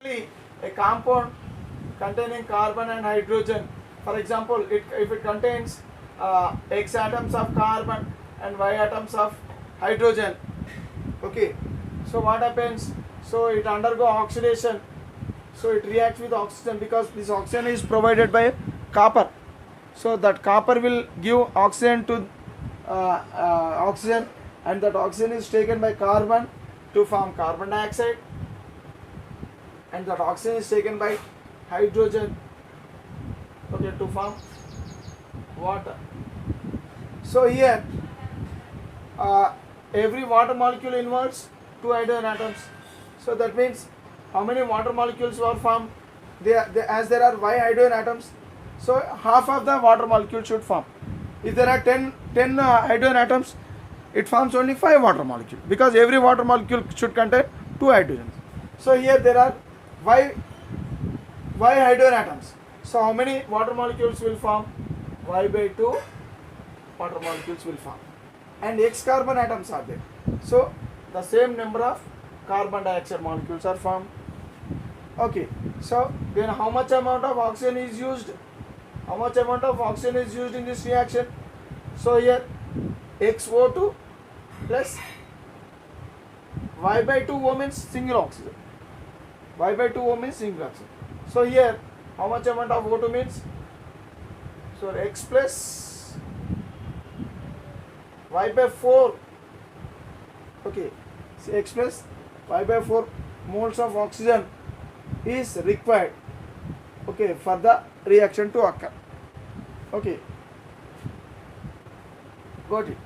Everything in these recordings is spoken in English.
A compound containing carbon and hydrogen. For example, if it contains X atoms of carbon and Y atoms of hydrogen. Okay, so what happens? So it undergo oxidation. So it reacts with oxygen because this oxygen is provided by copper. So that copper will give oxygen to oxygen, and that oxygen is taken by carbon to form carbon dioxide, and that oxygen is taken by hydrogen, okay, to form water. So here every water molecule involves two hydrogen atoms. So that means how many water molecules were formed? As there are Y hydrogen atoms, so half of the water molecule should form. If there are 10 hydrogen atoms, it forms only 5 water molecules, because every water molecule should contain 2 hydrogens. So here there are Y hydrogen atoms. So how many water molecules will form? Y by 2 water molecules will form. And X carbon atoms are there. So the same number of carbon dioxide molecules are formed. Okay, so then how much amount of oxygen is used? How much amount of oxygen is used in this reaction? So here XO2 plus Y by 2O means single oxygen. Y by 2O means single oxygen. So here how much amount of O2 means? So X plus Y by 4. Okay, so X plus Y by 4 moles of oxygen is required, okay, for the reaction to occur. Okay, got it.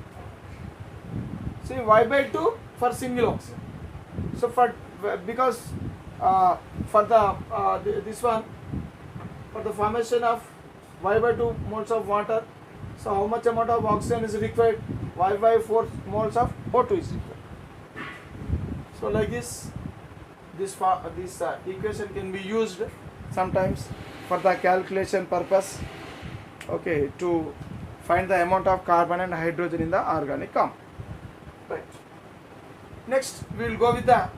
See, Y by 2 for single oxygen. So because for the this one, for the formation of Y by 2 moles of water, so how much amount of oxygen is required? Y by 4 moles of O2 is required. So like this equation can be used sometimes for the calculation purpose, okay, to find the amount of carbon and hydrogen in the organic compound. Right. Next we will go with the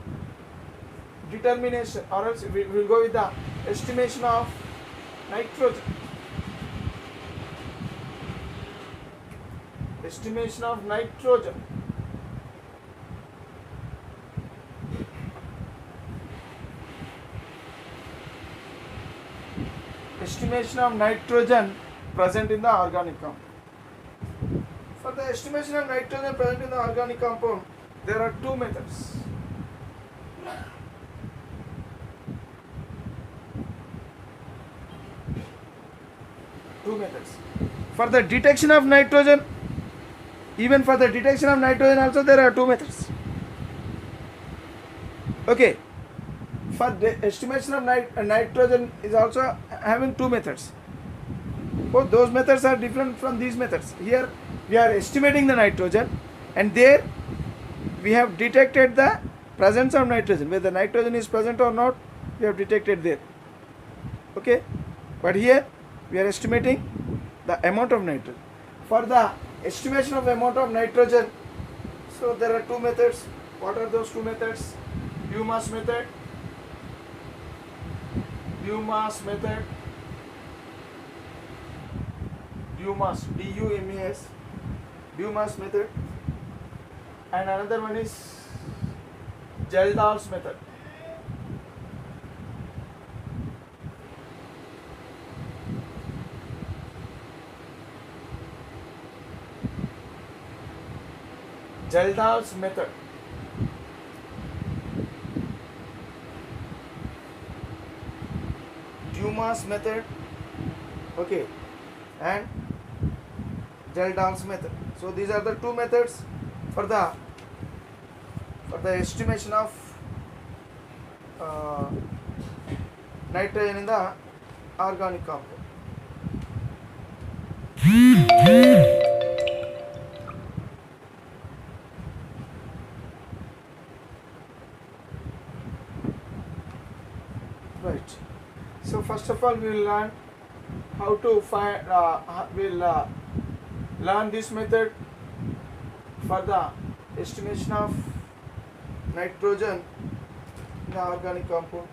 determination, or else we will go with the estimation of nitrogen. Estimation of nitrogen. Estimation of nitrogen present in the organic compound. For the estimation of nitrogen present in the organic compound, there are two methods. For the detection of nitrogen, even for the detection of nitrogen also there are two methods. Okay, for the estimation of nitrogen is also having two methods. Both those methods are different from these methods. Here we are estimating the nitrogen, and there we have detected the presence of nitrogen. Whether nitrogen is present or not, we have detected there. Okay, but here we are estimating the amount of nitrogen. For the estimation of amount of nitrogen, so there are two methods. What are those two methods? Dumas method. Dumas, D-U-M-A-S, Dumas method, and another one is Geldar's method. Geldar's method. Dumas method, okay, and Geldar's method. So these are the two methods for the estimation of nitrogen in the organic compound. Right. So first of all, we will learn how to find. We'll learn this method for the estimation of nitrogen in the organic compound.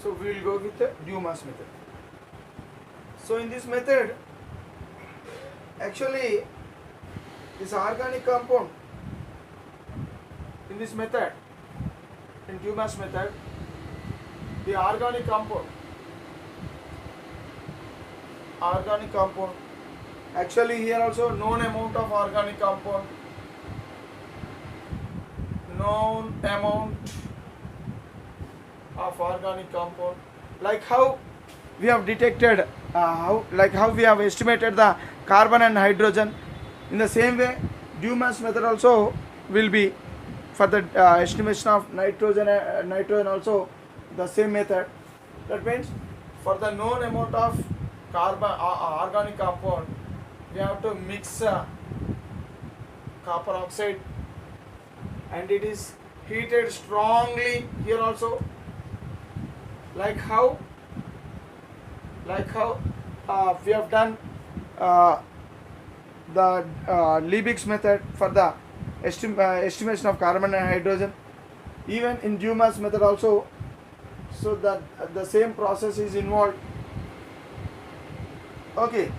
So we will go with the Dumas method. So in this method, actually this organic compound in this method, in Dumas method, the organic compound, actually here also known amount of organic compound, like how we have detected, how we have estimated the carbon and hydrogen. In the same way, Dumas method also will be for the estimation of nitrogen also the same method. That means for the known amount of carbon organic compound, we have to mix copper oxide, and it is heated strongly here also, like how we have done the Liebig's method for the estimation of carbon and hydrogen. Even in Dumas method also, so that the same process is involved. Okay,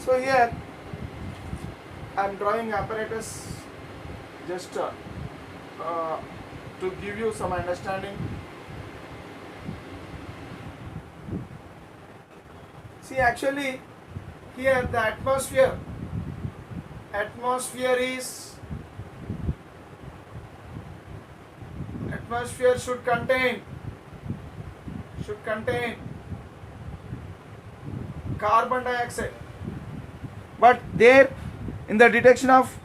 so here I am drawing apparatus just to give you some understanding. See, actually here the atmosphere should contain carbon dioxide, but there in the detection of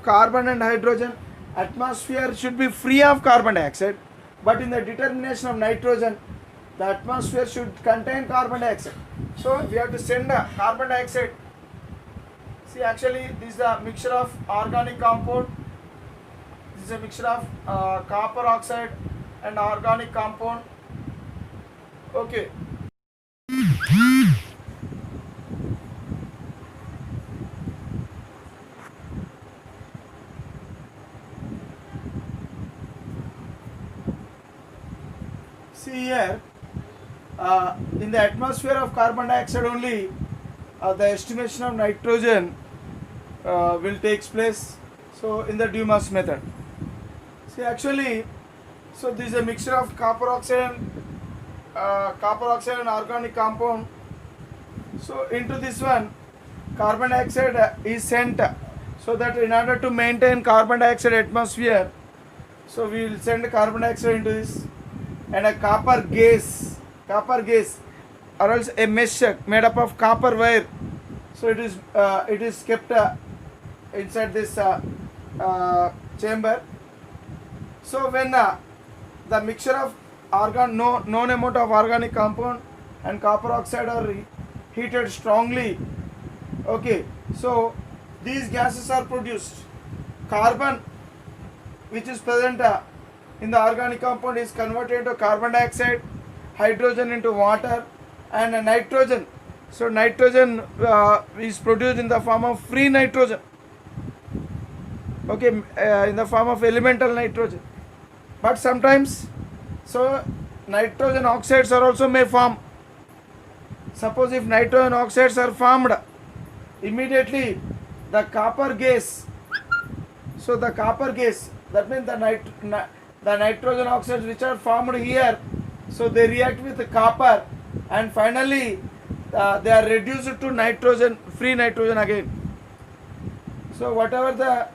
carbon and hydrogen, atmosphere should be free of carbon dioxide, but in the determination of nitrogen, the atmosphere should contain carbon dioxide. So we have to send a carbon dioxide. See, actually this is a mixture of organic compound. This is a mixture of copper oxide and organic compound. Okay. See here, in the atmosphere of carbon dioxide only, the estimation of nitrogen will take place. So in the Dumas method, see, actually, so this is a mixture of copper oxide and organic compound. So into this one, carbon dioxide is sent, so that in order to maintain carbon dioxide atmosphere, so we will send carbon dioxide into this, and a copper gas, or else a mesh made up of copper wire. So it is kept inside this chamber. So when the mixture of known amount of organic compound and copper oxide are heated strongly, okay, so these gases are produced. Carbon, which is present in the organic compound, is converted into carbon dioxide, hydrogen into water, and nitrogen. So nitrogen is produced in the form of free nitrogen, okay, in the form of elemental nitrogen. But sometimes, so nitrogen oxides are also may form. Suppose if nitrogen oxides are formed, immediately the copper gas, so the copper gas, that means the nitrogen oxides which are formed here, so they react with the copper, and finally they are reduced to nitrogen, free nitrogen again. So whatever the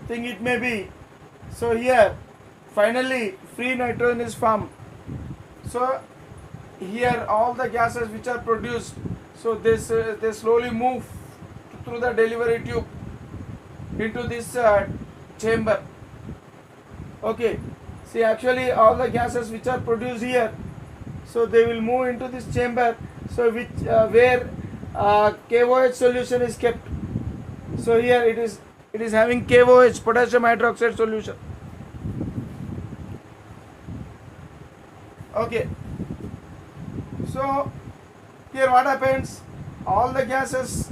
thing it may be, so here finally free nitrogen is formed. So here all the gases which are produced, so they slowly move through the delivery tube into this chamber. Okay, see, actually all the gases which are produced here, so they will move into this chamber, so which where KOH solution is kept. So here it is having KOH, potassium hydroxide solution. Okay, so here what happens, all the gases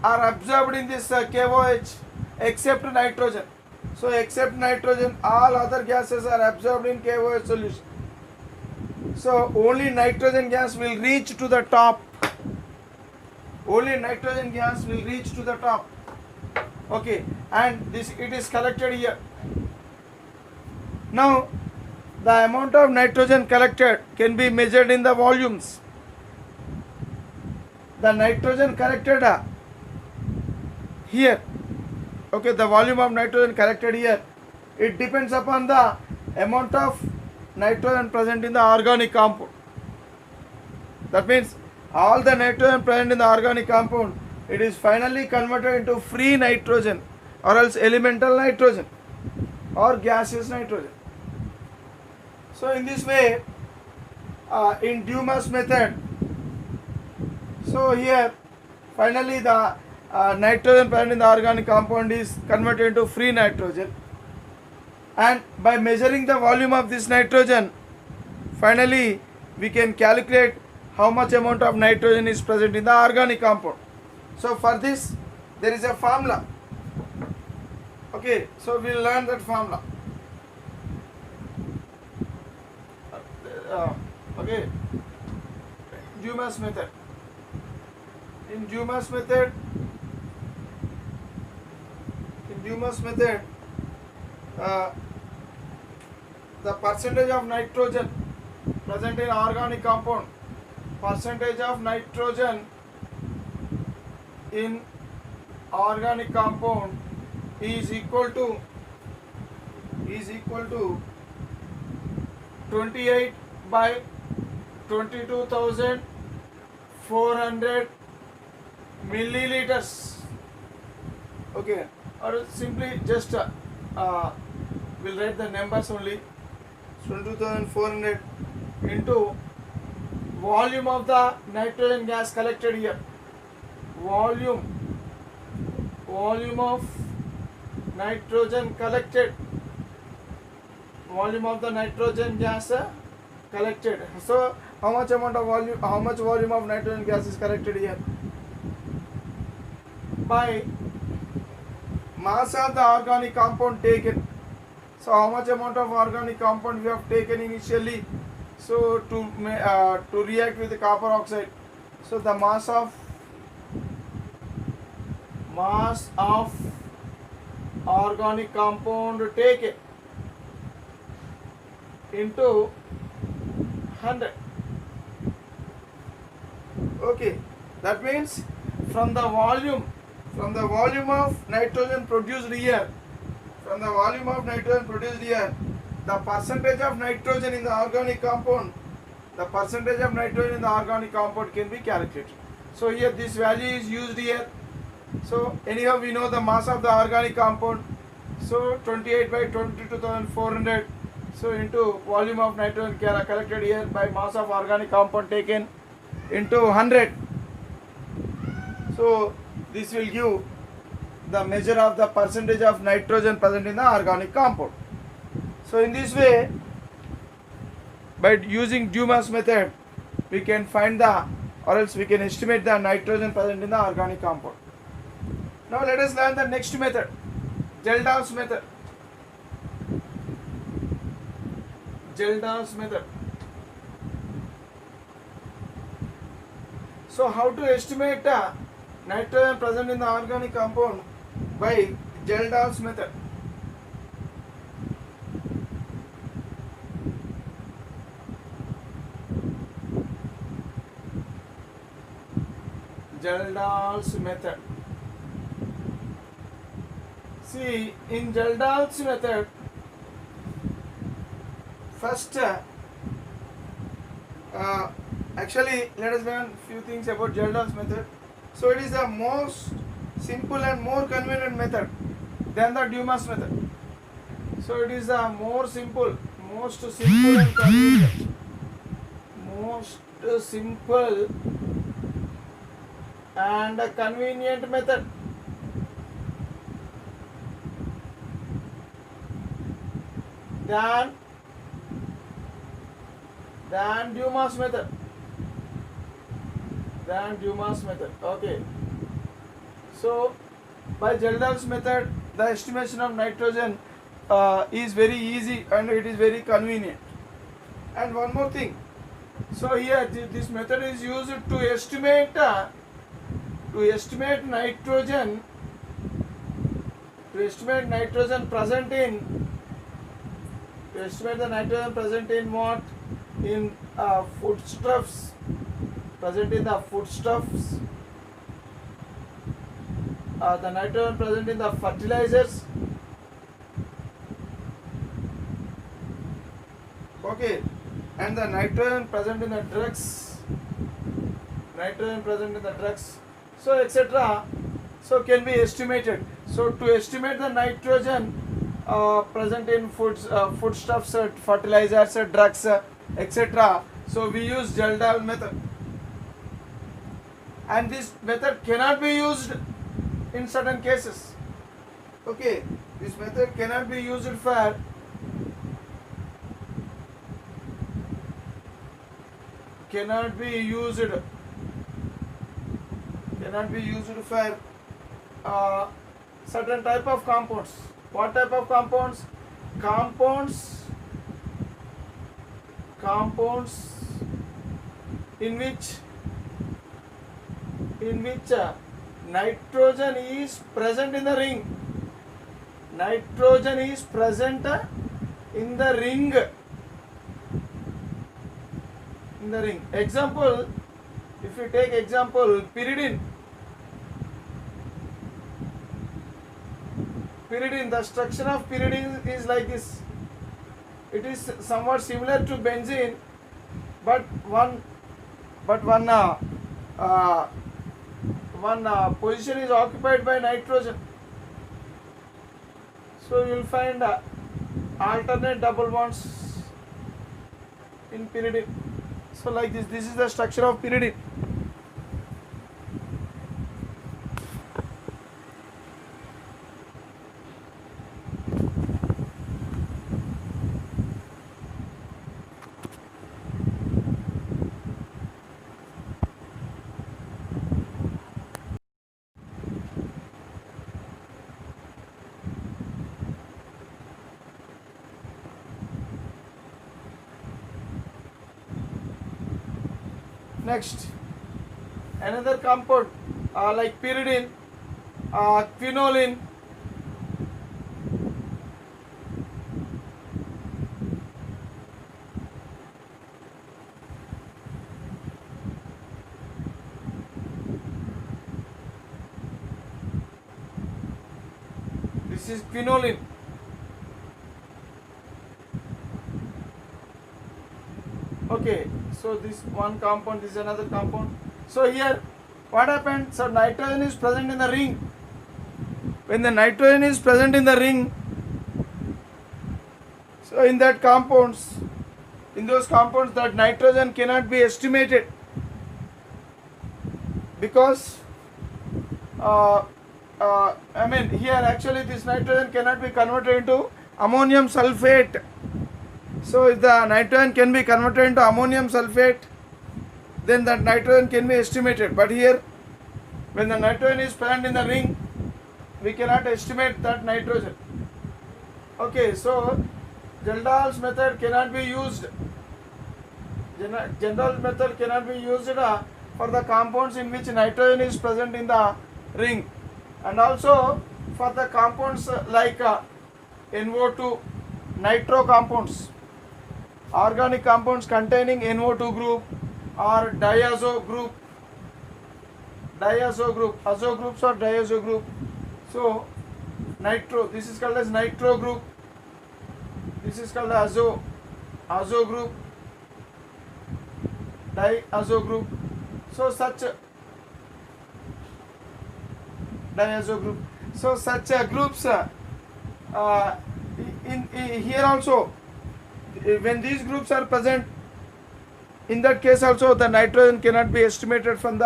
are absorbed in this KOH except nitrogen. So except nitrogen, all other gases are absorbed in KOH solution. So only nitrogen gas will reach to the top. Only nitrogen gas will reach to the top. Okay, and this it is collected here. Now the amount of nitrogen collected can be measured in the volumes. The nitrogen collected here, okay, the volume of nitrogen collected here, it depends upon the amount of nitrogen present in the organic compound. That means all the nitrogen present in the organic compound, it is finally converted into free nitrogen or else elemental nitrogen or gaseous nitrogen. So in this way, in Dumas method, so here finally the nitrogen present in the organic compound is converted into free nitrogen, and by measuring the volume of this nitrogen, finally we can calculate how much amount of nitrogen is present in the organic compound. So for this there is a formula. Okay, so we will learn that formula. Okay, Dumas method. In Dumas method, the percentage of nitrogen present in organic compound, percentage of nitrogen in organic compound is equal to 28 by 22,400 milliliters. Okay, or simply just we'll write the numbers only. 22,400 into volume of the nitrogen gas collected here. Volume of nitrogen collected. Volume of the nitrogen gas collected. So how much volume of nitrogen gas is collected here? By mass of the organic compound taken. So how much amount of organic compound we have taken initially, so to react with the copper oxide. So the mass of organic compound taken into 100. Okay, that means from the volume of nitrogen produced here, the percentage of nitrogen in the organic compound, can be calculated. So here this value is used here. So anyhow we know the mass of the organic compound, so 28 by 22,400, so into volume of nitrogen collected here by mass of organic compound taken into 100. So this will give the measure of the percentage of nitrogen present in the organic compound. So in this way, by using Dumas method, we can find or else we can estimate the nitrogen present in the organic compound. Now let us learn the next method, Gelder's method. So how to estimate nitrogen present in the organic compound by Gelder's method. Gelder's method. See, in Gelder's method, first actually let us learn few things about Gelder's method. So it is the most simple and more convenient method than the Dumas method. So it is the most simple and convenient, method. Than Dumas method. Okay. So by Gelder's method, the estimation of nitrogen is very easy and it is very convenient. And one more thing, so here this method is used to estimate nitrogen, present in, to estimate the nitrogen present in what, in foodstuffs, present in the foodstuffs, the nitrogen present in the fertilizers. Okay, and the nitrogen present in the drugs, so etc. So can be estimated. So to estimate the nitrogen present in foodstuffs, fertilizers, drugs, etc. So we use Geldahl method, and this method cannot be used in certain cases. Okay, this method cannot be used for certain type of compounds. What type of compounds? Compounds in which nitrogen is present in the ring. Nitrogen is present in the ring. Example, if you take example, pyridine, the structure of pyridine is like this. It is somewhat similar to benzene, but one position is occupied by nitrogen. So you will find alternate double bonds in pyridine. So like this is the structure of pyridine. Next, another compound like pyridine, quinoline, this is quinoline. Okay, so this one compound, this is another compound. So here what happened? So nitrogen is present in the ring. When the nitrogen is present in the ring, so in those compounds that nitrogen cannot be estimated, because here actually this nitrogen cannot be converted into ammonium sulfate. So if the nitrogen can be converted into ammonium sulfate, then that nitrogen can be estimated. But here, when the nitrogen is present in the ring, we cannot estimate that nitrogen. Okay, so Geldahl's method cannot be used. Geldahl's method cannot be used for the compounds in which nitrogen is present in the ring, and also for the compounds like NO2, nitro compounds, organic compounds containing NO2 group or diazo group, azo groups or diazo group. So nitro, this is called as nitro group, this is called azo group, diazo group. So such diazo group. So such groups in here also, when these groups are present, in that case also the nitrogen cannot be estimated from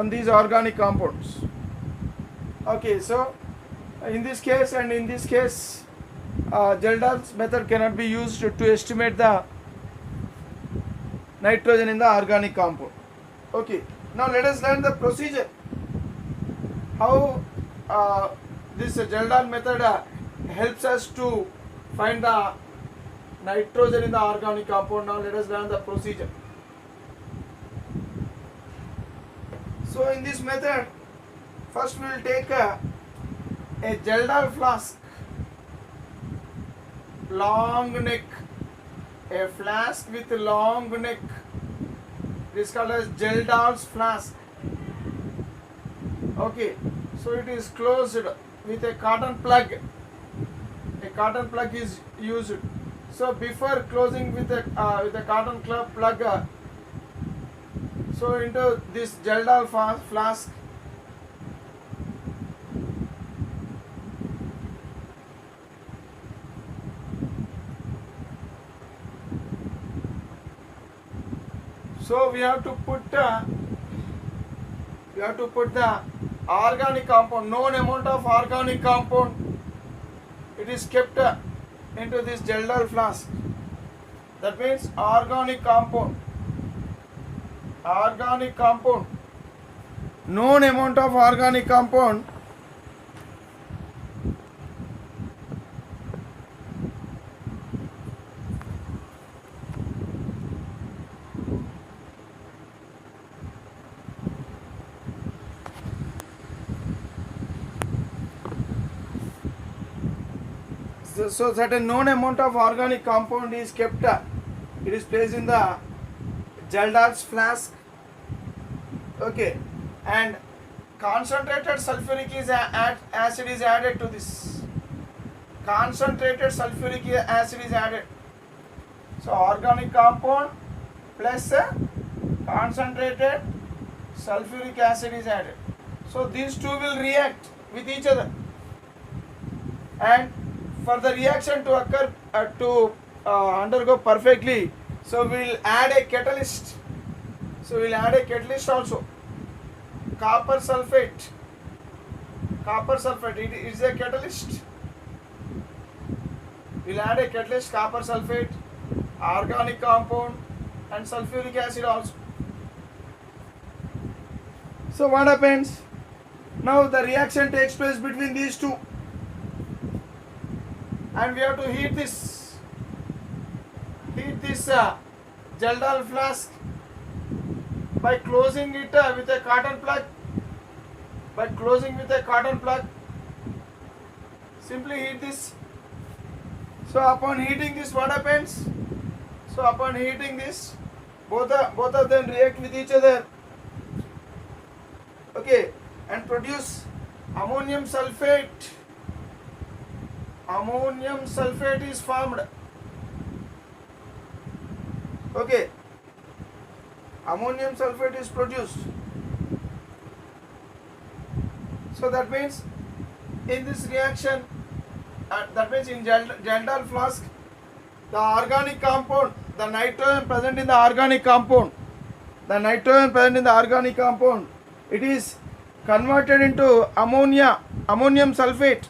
these organic compounds. Okay, so in this case and in this case, Geldahl's method cannot be used to estimate the nitrogen in the organic compound. Okay, now let us learn the procedure, how this Geldahl method helps us to find the nitrogen in the organic compound. Now let us learn the procedure. So in this method, first we will take a Geldal flask, long neck, a flask with long neck. It is called as Geldal's flask. Okay, so it is closed with a cotton plug. A cotton plug is used. So before closing with a cotton plug, so into this Geldal flask, so we have to put the organic compound, known amount of organic compound. It is kept into this Geldal flask. That means organic compound, known amount of organic compound. So that a known amount of organic compound is kept. It is placed in the Geldal's flask. Okay, and concentrated sulfuric acid is added to this. Concentrated sulfuric acid is added. So organic compound plus concentrated sulfuric acid is added. So these two will react with each other, and for the reaction to occur undergo perfectly, so we will add a catalyst. So we will add a catalyst also. Copper sulfate. It is a catalyst. We will add a catalyst, copper sulfate, organic compound, and sulfuric acid also. So what happens? Now the reaction takes place between these two, and we have to heat this Geldal flask by closing it with a cotton plug. Simply heat this. So upon heating this, what happens? So upon heating this, both of them react with each other. Okay, and produce ammonium sulfate. Ammonium sulfate is formed. Okay, ammonium sulfate is produced. So that means in this reaction, that means in Geldal flask, the organic compound, the nitrogen present in the organic compound, it is converted into ammonium sulfate.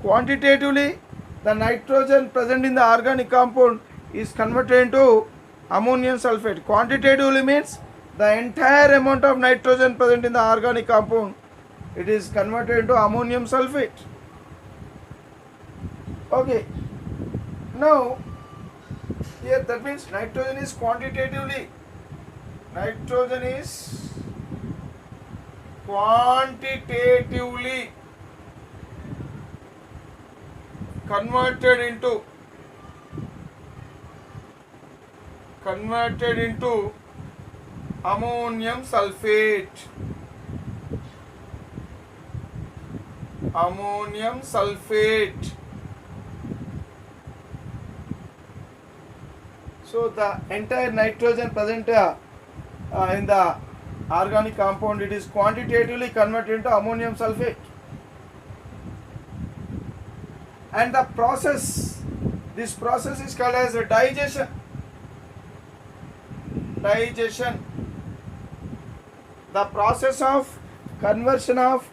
Quantitatively, the nitrogen present in the organic compound is converted into ammonium sulfate. Quantitatively means the entire amount of nitrogen present in the organic compound, it is converted into ammonium sulfate. Okay, now here that means nitrogen is quantitatively converted into ammonium sulfate. So the entire nitrogen present in the organic compound, it is quantitatively converted into ammonium sulfate. And this process is called as a digestion. The process of conversion of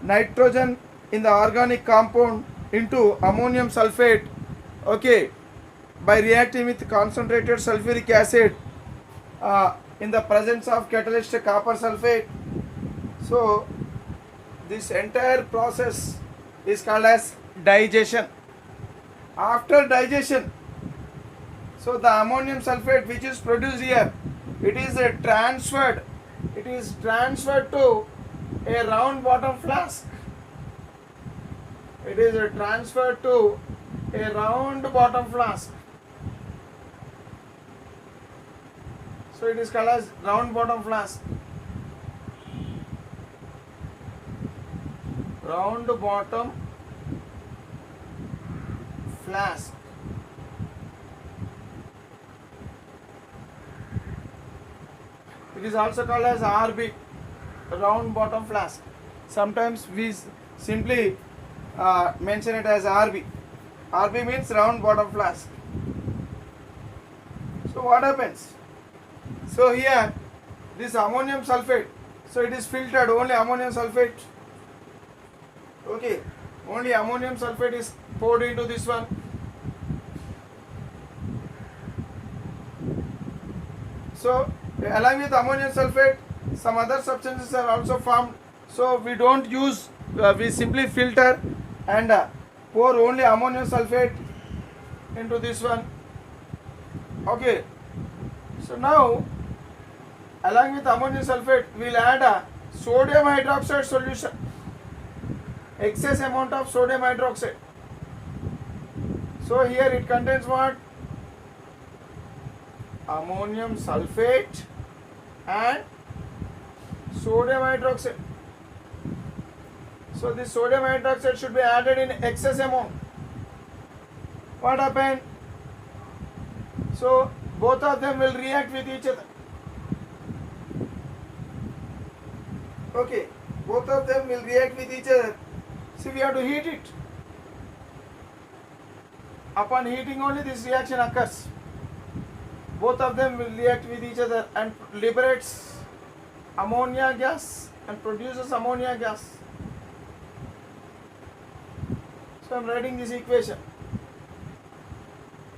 nitrogen in the organic compound into ammonium sulfate, okay, by reacting with concentrated sulfuric acid in the presence of catalyst copper sulfate. So this entire process is called as digestion. After digestion, so the ammonium sulfate which is produced here, it is transferred. It is transferred to a round bottom flask. It is transferred to a round bottom flask. So it is called as round bottom flask. Round bottom flask. It is also called as RB, round bottom flask. Sometimes we simply mention it as RB. RB means round bottom flask. So what happens? So here this ammonium sulfate, so it is filtered, only ammonium sulfate. Okay, only ammonium sulfate is poured into this one. So along with ammonium sulfate, some other substances are also formed. So we don't use, we simply filter and pour only ammonium sulfate into this one. Okay, so now along with ammonium sulfate, we will add a sodium hydroxide solution. Excess amount of sodium hydroxide. So here it contains what? Ammonium sulfate and sodium hydroxide. So this sodium hydroxide should be added in excess amount. What happened? So both of them will react with each other. Okay, both of them will react with each other. See, we have to heat it. Upon heating only this reaction occurs. Both of them will react with each other and liberates ammonia gas and produces ammonia gas. So I am writing this equation.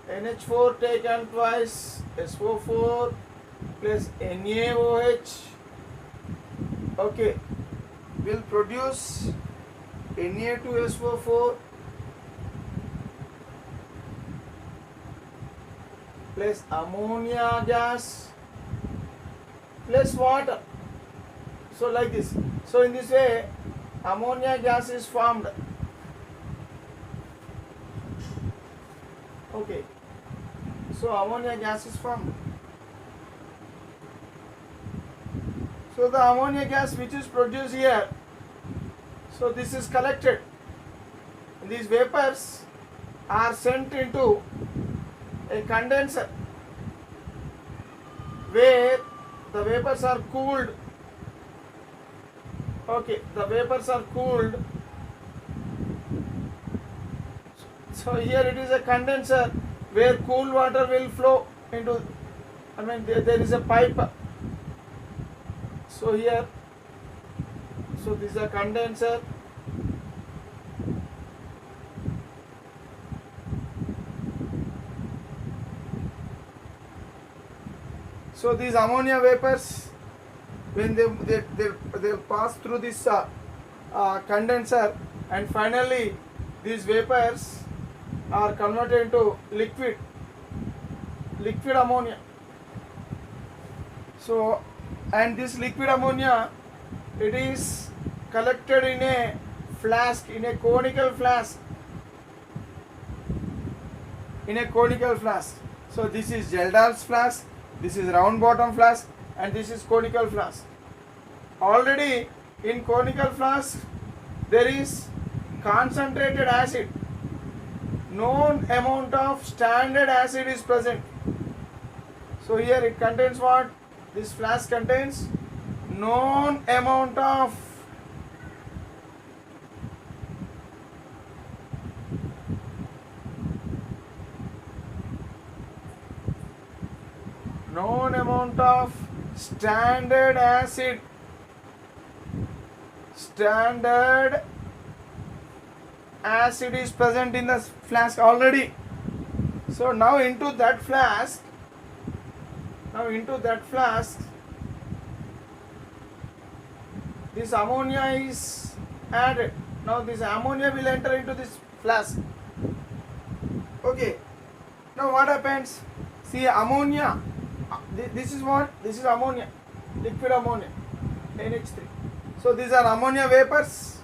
NH4 taken twice, SO4 plus NaOH, okay, will produce Na2SO4 plus ammonia gas plus water. So like this. So in this way ammonia gas is formed. Okay. So ammonia gas is formed. So the ammonia gas which is produced here, so this is collected. These vapors are sent into a condenser where the vapors are cooled. Okay, the vapors are cooled. So here it is a condenser where cool water will flow into, there is a pipe. So here, so this is a condenser. So these ammonia vapors, when they pass through this condenser, and finally these vapors are converted into liquid ammonia. So, and this liquid ammonia, it is collected in a flask, in a conical flask. So this is Geldar's flask, this is round bottom flask, and this is conical flask. Already in conical flask there is concentrated acid. Known amount of standard acid is present. So here it contains what? This flask contains known amount of standard acid. Standard acid is present in the flask already. So now into that flask, this ammonia is added. Now this ammonia will enter into this flask. Okay. Now what happens? See, ammonia. This is what? This is ammonia, liquid ammonia, NH3. So these are ammonia vapors,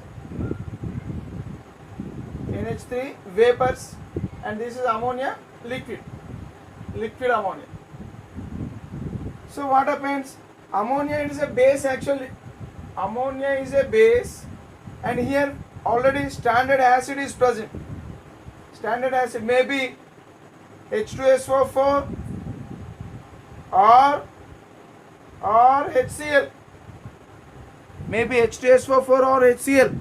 NH3 vapors, and this is ammonia liquid ammonia. So what happens? Ammonia is a base actually. Ammonia is a base, and here already standard acid is present. Standard acid may be H2SO4 or HCl. Maybe H2SO4 or HCl.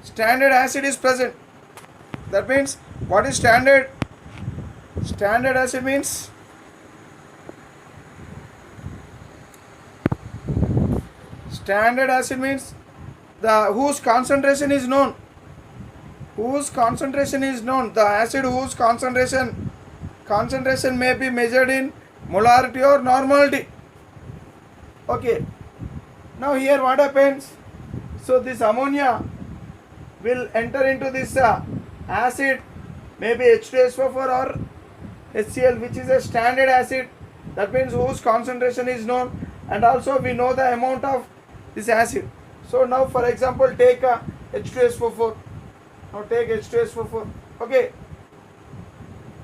Standard acid is present. That means what is standard? Standard acid means the whose concentration is known. Whose concentration is known. The acid whose concentration may be measured in molarity or normality. Okay. Now here what happens? So this ammonia will enter into this acid, maybe H2SO4 or HCl, which is a standard acid. That means whose concentration is known, and also we know the amount of this acid. So now for example take H2SO4. Now take H2SO4. Okay.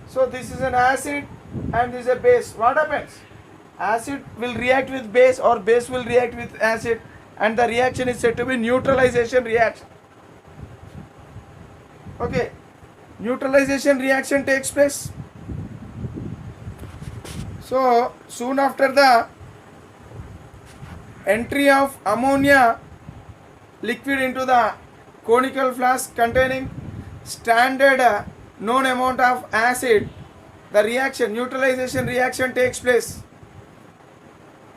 So this is an acid and this is a base. What happens? Acid will react with base or base will react with acid, and the reaction is said to be neutralization reaction. Okay. Neutralization reaction takes place. So soon after the entry of ammonia liquid into the conical flask containing standard known amount of acid, the reaction, neutralization reaction takes place.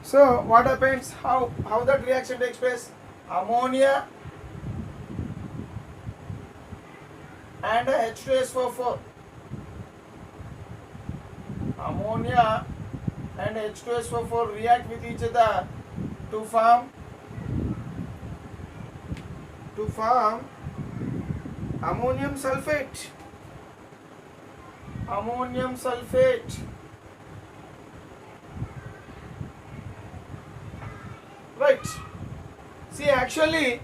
So what happens? How that reaction takes place? Ammonia and H2SO4. Ammonia and H2SO4 react with each other to form ammonium sulfate. Ammonium sulfate. Right. See, actually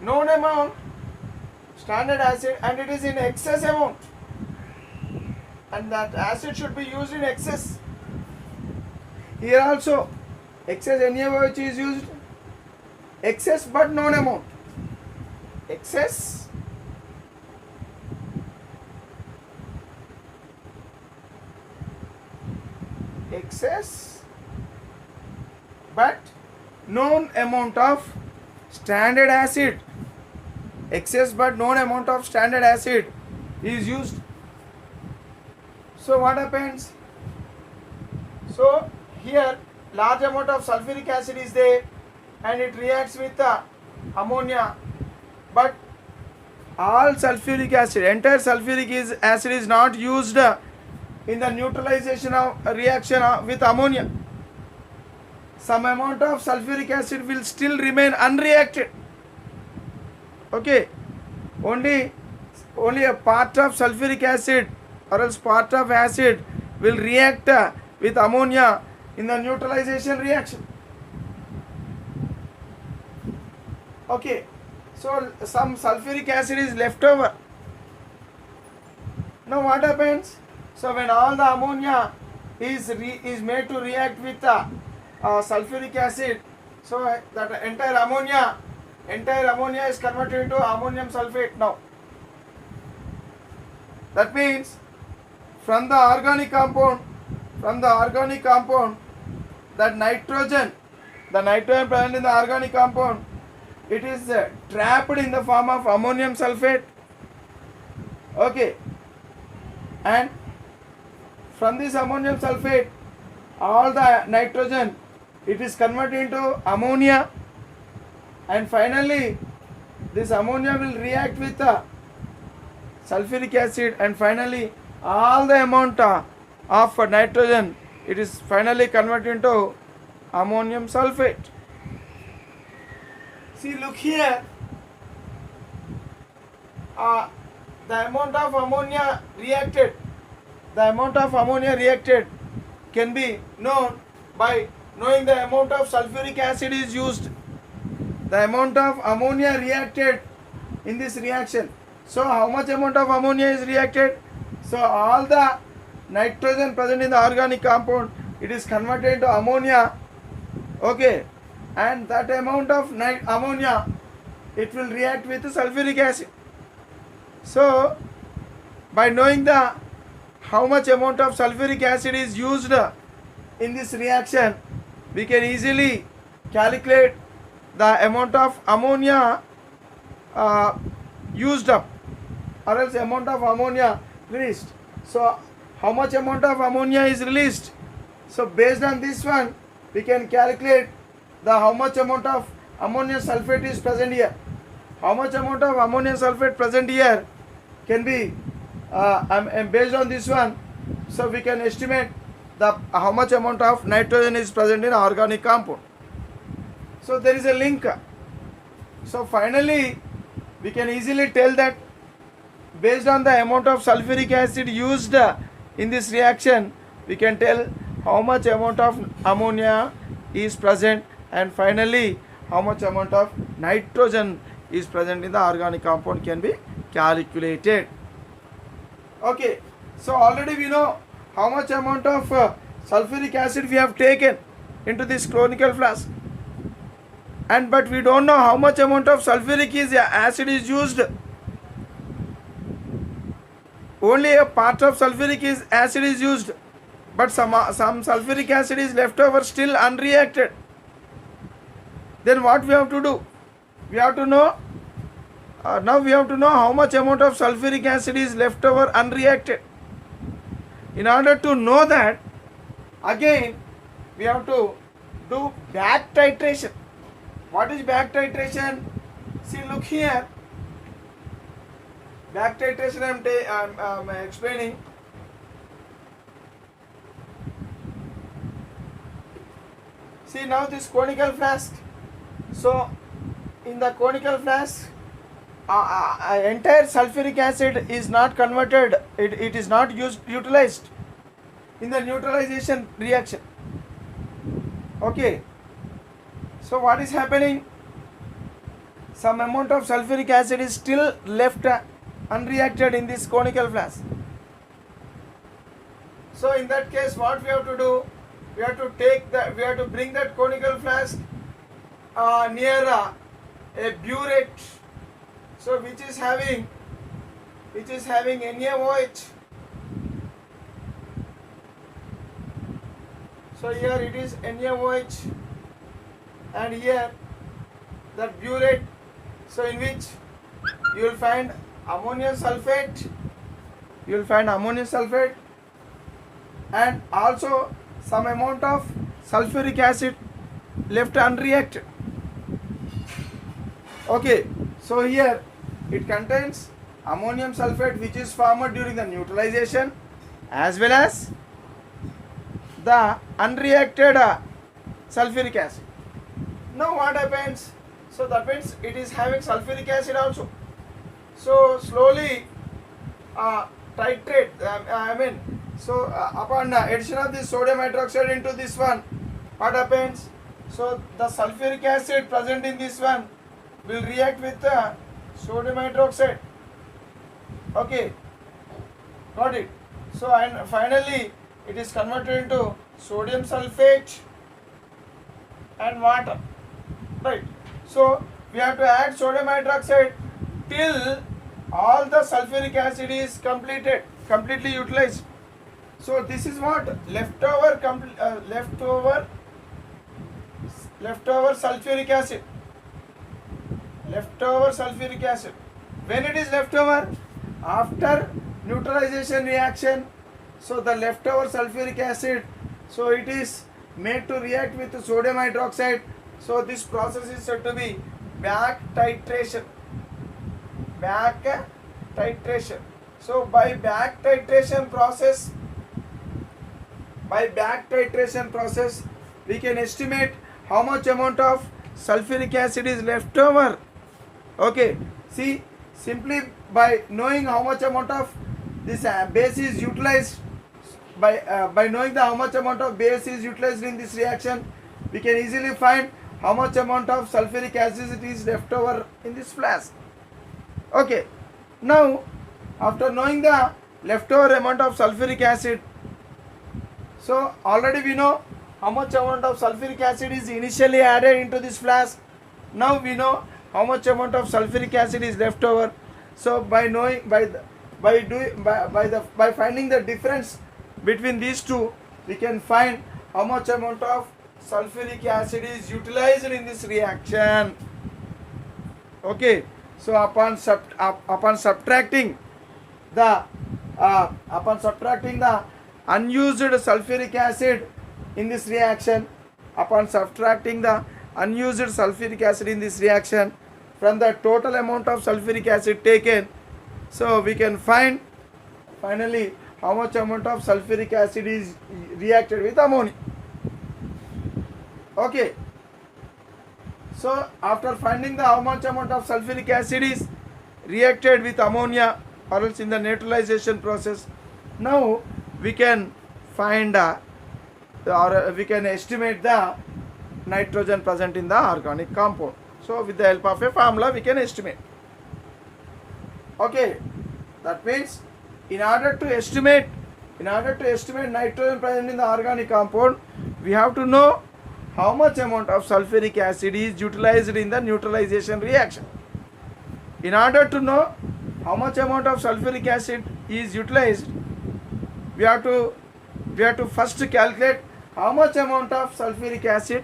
known amount standard acid, and it is in excess amount, and that acid should be used in excess. Here also excess NaOH is used, excess but known amount. Excess but known amount of standard acid. Excess but known amount of standard acid is used. So what happens? So here large amount of sulfuric acid is there, and it reacts with ammonia, but all sulfuric acid, entire sulfuric acid is not used in the neutralization of reaction with ammonia. Some amount of sulfuric acid will still remain unreacted. Okay, only a part of sulfuric acid or else part of acid will react with ammonia in the neutralization reaction. Okay, so some sulfuric acid is left over. Now what happens? So when all the ammonia is made to react with sulfuric acid, so that entire ammonia is converted into ammonium sulfate now. That means from the organic compound, that nitrogen present in the organic compound, it is trapped in the form of ammonium sulfate. Okay, and from this ammonium sulfate, all the nitrogen, it is converted into ammonia, and finally this ammonia will react with sulfuric acid, and finally all the amount of nitrogen, it is finally converted into ammonium sulfate. See, look here, the amount of ammonia reacted, the amount of ammonia reacted can be known by knowing the amount of sulfuric acid is used, the amount of ammonia reacted in this reaction. So how much amount of ammonia is reacted? So all the nitrogen present in the organic compound, it is converted into ammonia, okay, and that amount of ammonia, it will react with sulfuric acid. So by knowing the how much amount of sulfuric acid is used in this reaction, we can easily calculate the amount of ammonia used up, or else amount of ammonia released. So how much amount of ammonia is released? So based on this one, we can calculate the how much amount of ammonium sulfate is present here. How much amount of ammonium sulfate present here can be based on this one. So we can estimate the how much amount of nitrogen is present in organic compound. So there is a link. So finally, we can easily tell that based on the amount of sulfuric acid used in this reaction, we can tell how much amount of ammonia is present, and finally how much amount of nitrogen is present in the organic compound can be calculated. Okay, so already we know how much amount of sulfuric acid we have taken into this conical flask, and but we don't know how much amount of sulfuric acid is used. Only a part of sulfuric acid is used, but some sulfuric acid is left over still unreacted. Then what we have to do? We have to know, now we have to know how much amount of sulfuric acid is left over unreacted. In order to know that, again we have to do back titration. What is back titration? See, look here. Back titration I am explaining. See now this conical flask. So in the conical flask, entire sulfuric acid is not converted. It is not utilized in the neutralization reaction. Okay. So what is happening? Some amount of sulfuric acid is still left unreacted in this conical flask. So in that case, what we have to do? We have to bring that conical flask near a burette, so which is having NaOH. So here it is NaOH, and here that burette, so in which you will find ammonium sulfate, and also some amount of sulfuric acid left unreacted. Okay, so here it contains ammonium sulfate which is formed during the neutralization, as well as the unreacted sulfuric acid. Now what happens? So that means it is having sulfuric acid also. So slowly titrate, upon addition of this sodium hydroxide into this one, what happens? So the sulfuric acid present in this one will react with the sodium hydroxide. Okay, got it? So and finally it is converted into sodium sulfate and water, right? So we have to add sodium hydroxide till all the sulfuric acid is completely utilized. So this is what leftover sulfuric acid. When it is leftover? After neutralization reaction. So the leftover sulfuric acid, so it is made to react with sodium hydroxide. So this process is said to be back titration. So by back titration process, we can estimate how much amount of sulfuric acid is left over. Okay, see, simply by knowing how much amount of this base is utilized, by knowing the how much amount of base is utilized in this reaction, we can easily find how much amount of sulfuric acid is left over in this flask. Okay, now after knowing the leftover amount of sulfuric acid, so already we know how much amount of sulfuric acid is initially added into this flask. Now we know how much amount of sulfuric acid is left over. So by knowing by finding the difference between these two, we can find how much amount of sulfuric acid is utilized in this reaction. Okay, so upon subtracting the unused sulfuric acid in this reaction, from the total amount of sulfuric acid taken, so we can find finally how much amount of sulfuric acid is reacted with ammonia. Okay, so after finding the how much amount of sulfuric acid is reacted with ammonia or else in the neutralization process, now we can find or we can estimate the nitrogen present in the organic compound. So with the help of a formula we can estimate. Okay, that means in order to estimate nitrogen present in the organic compound, we have to know how much amount of sulfuric acid is utilized in the neutralization reaction. In order to know how much amount of sulfuric acid is utilized, we have to first calculate how much amount of sulfuric acid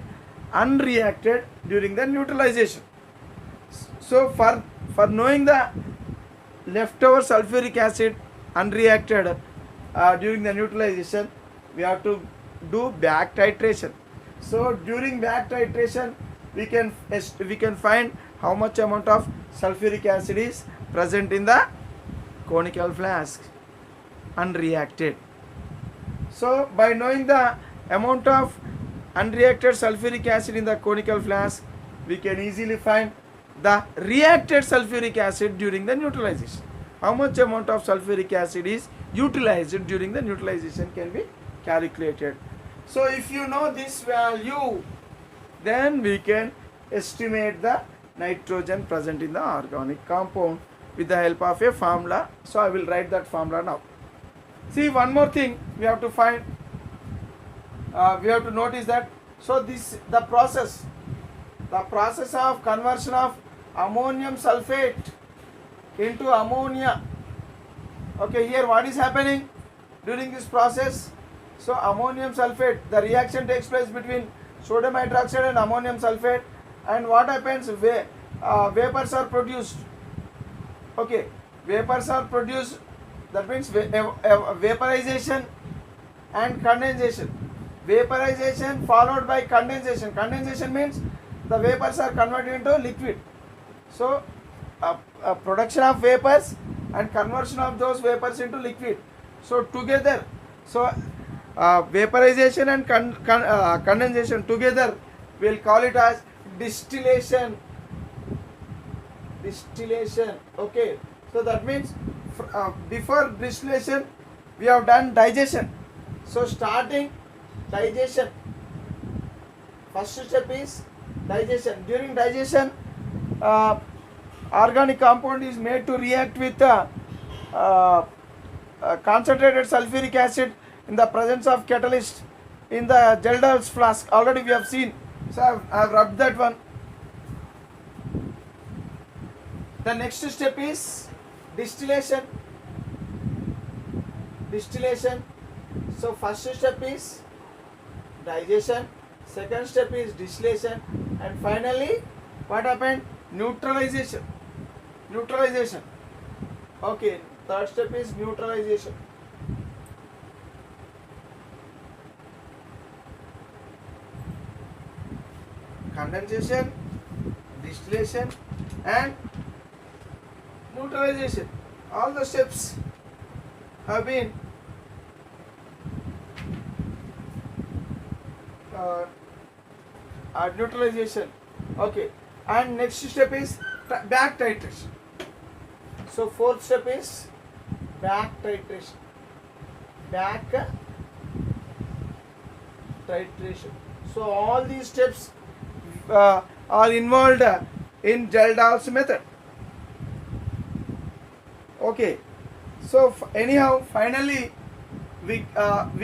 unreacted during the neutralization. So for knowing the leftover sulfuric acid unreacted during the neutralization, we have to do back titration. So during back titration, we can find how much amount of sulfuric acid is present in the conical flask unreacted. So by knowing the amount of unreacted sulfuric acid in the conical flask, we can easily find the reacted sulfuric acid during the neutralization. How much amount of sulfuric acid is utilized during the neutralization can be calculated. So if you know this value, then we can estimate the nitrogen present in the organic compound with the help of a formula. So I will write that formula now. See, one more thing we have to find, we have to notice that, so this the process of conversion of ammonium sulfate into ammonia. Okay, here what is happening during this process? So ammonium sulfate, the reaction takes place between sodium hydroxide and ammonium sulfate, and what happens? Vapors are produced. Okay, vapors are produced, that means vaporization and condensation. Vaporization followed by condensation. Condensation means the vapors are converted into liquid. So production of vapors and conversion of those vapors into liquid. So together, vaporization and condensation together, we'll call it as distillation. Okay, so that means before distillation we have done digestion. So starting digestion, first step is digestion. During digestion, organic compound is made to react with concentrated sulfuric acid in the presence of catalyst in the Gelder's flask. Already we have seen, so I have rubbed that one. The next step is distillation. So first step is digestion, second step is distillation, and finally what happened? Neutralization. Okay, third step is neutralization. Condensation, distillation and neutralization. All the steps have been neutralization. Okay, and next step is back titration. So fourth step is back titration. Back titration. So all these steps are involved in Geldows method. Okay. So anyhow, finally we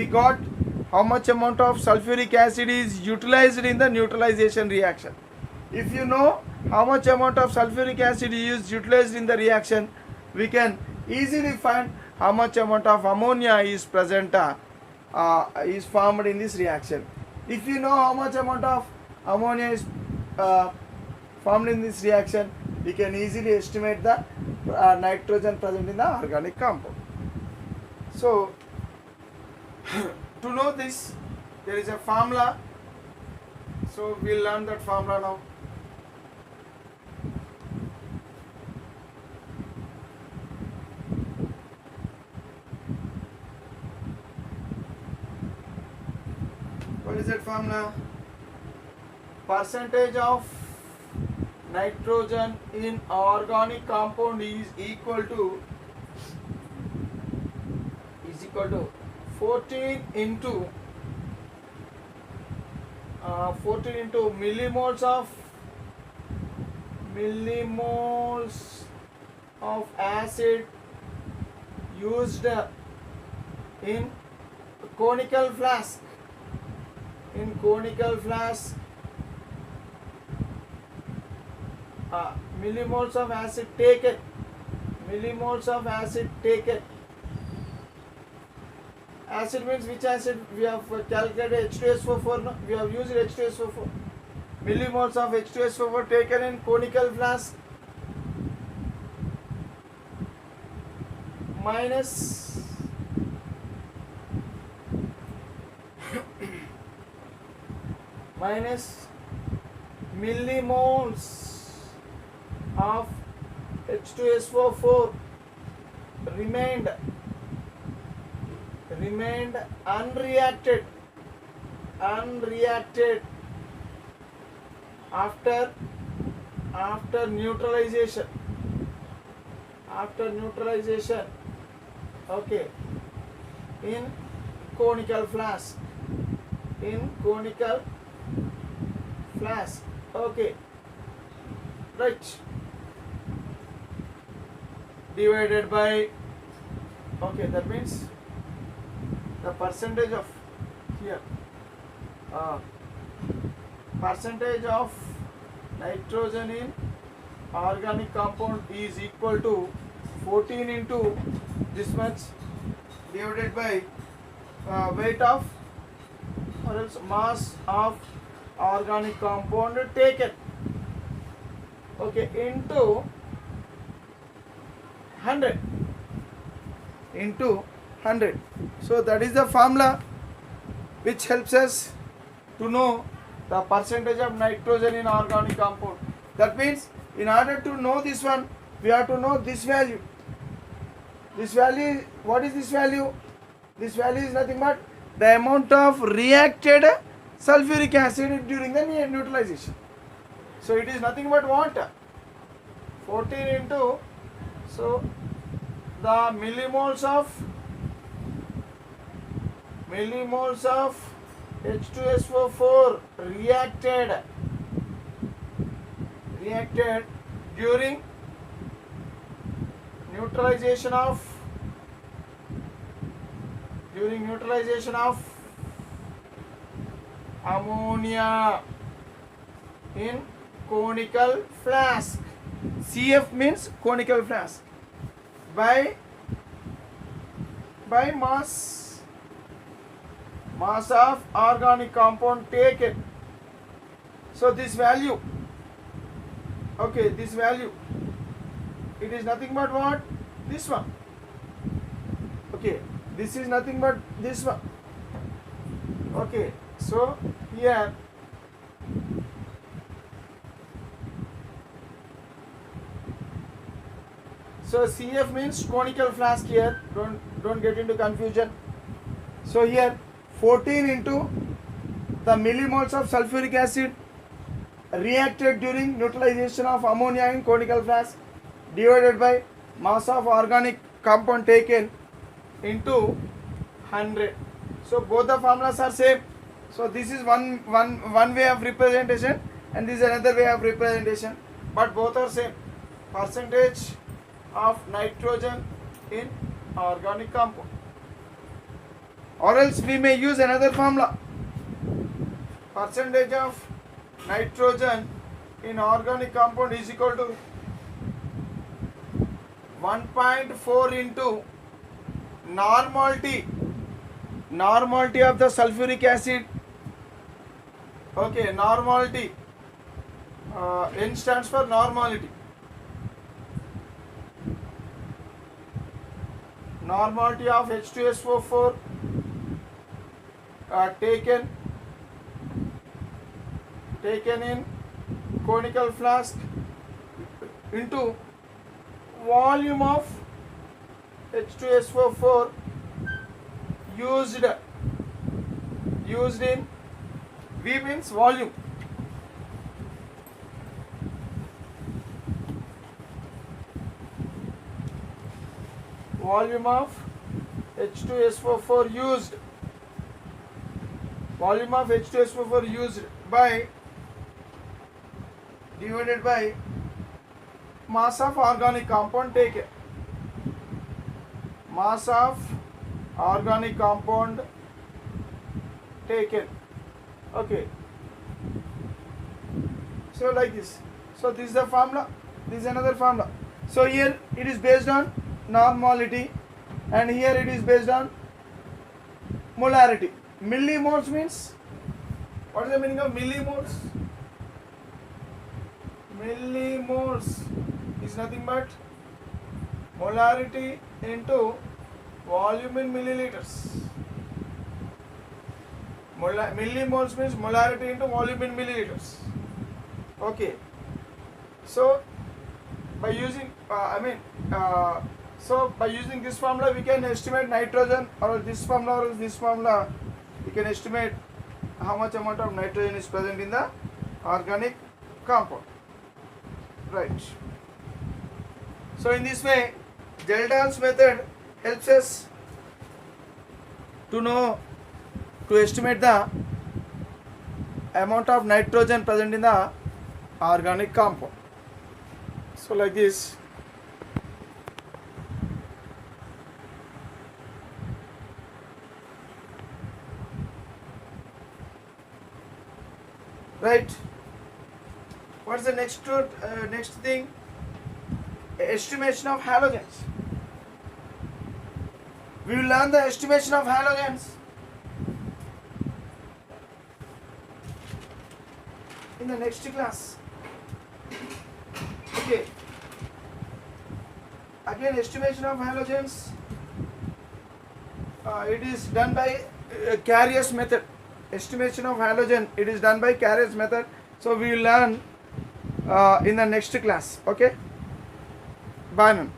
got how much amount of sulfuric acid is utilized in the neutralization reaction. If you know how much amount of sulfuric acid is utilized in the reaction, we can easily find how much amount of ammonia is present is formed in this reaction. If you know how much amount of ammonia is formed in this reaction, we can easily estimate the nitrogen present in the organic compound. So to know this, there is a formula. So we'll learn that formula now. What is that formula? Percentage of nitrogen in organic compound is equal to 14 into 14 into millimoles of acid used in conical flask. In conical flask, millimoles of acid taken. Millimoles of acid taken. Acid means which acid? We have calculated H2SO4. No? We have used H2SO4. Millimoles of H2SO4 taken in conical flask minus millimoles of H2SO4 remained unreacted after neutralization. Okay, in conical flask. Okay, right, divided by, okay, that means the percentage of here percentage of nitrogen in organic compound is equal to 14 into this much divided by weight of or else mass of organic compound taken, okay, into 100. So that is the formula which helps us to know the percentage of nitrogen in organic compound. That means in order to know this one, we have to know this value. This value, what is this value? This value is nothing but the amount of reacted sulfuric acid during the neutralization. So it is nothing but what? 14 into, so the millimoles of H2SO4 reacted during neutralization of ammonia in conical flask. CF means conical flask. By mass of organic compound taken. So this value, okay, this value, it is nothing but what? This one. Okay, this is nothing but this one. Okay, so here so CF means conical flask here, don't get into confusion. So here 14 into the millimoles of sulfuric acid reacted during neutralization of ammonia in conical flask divided by mass of organic compound taken into 100. So both the formulas are same. So this is one way of representation and this is another way of representation, but both are same. Percentage of nitrogen in organic compound. Or else we may use another formula. Percentage of nitrogen in organic compound is equal to 1.4 into normality of the sulfuric acid. Okay, normality. N stands for normality. Normality of H2SO4 taken in conical flask into volume of H2SO4 used in V means volume. Volume of H2SO4 used. Volume of H2SO4 used by divided by mass of organic compound taken. Mass of organic compound taken. Okay. So like this. So this is the formula. This is another formula. So here it is based on normality and here it is based on molarity. Millimoles means, what is the meaning of millimoles? Millimoles is nothing but molarity into volume in milliliters. Millimoles means molarity into volume in milliliters. Okay. So by using by using this formula we can estimate nitrogen, or this formula or this formula we can estimate how much amount of nitrogen is present in the organic compound. Right. So in this way, Geldan's method helps us to estimate the amount of nitrogen present in the organic compound. So like this. Right. What's the next thing? Estimation of halogens. We will learn the estimation of halogens in the next class. Okay. Again, estimation of halogens. It is done by Carrier's method. Estimation of halogen, it is done by Carrier's method. So we will learn in the next class. Okay. Bye, ma'am.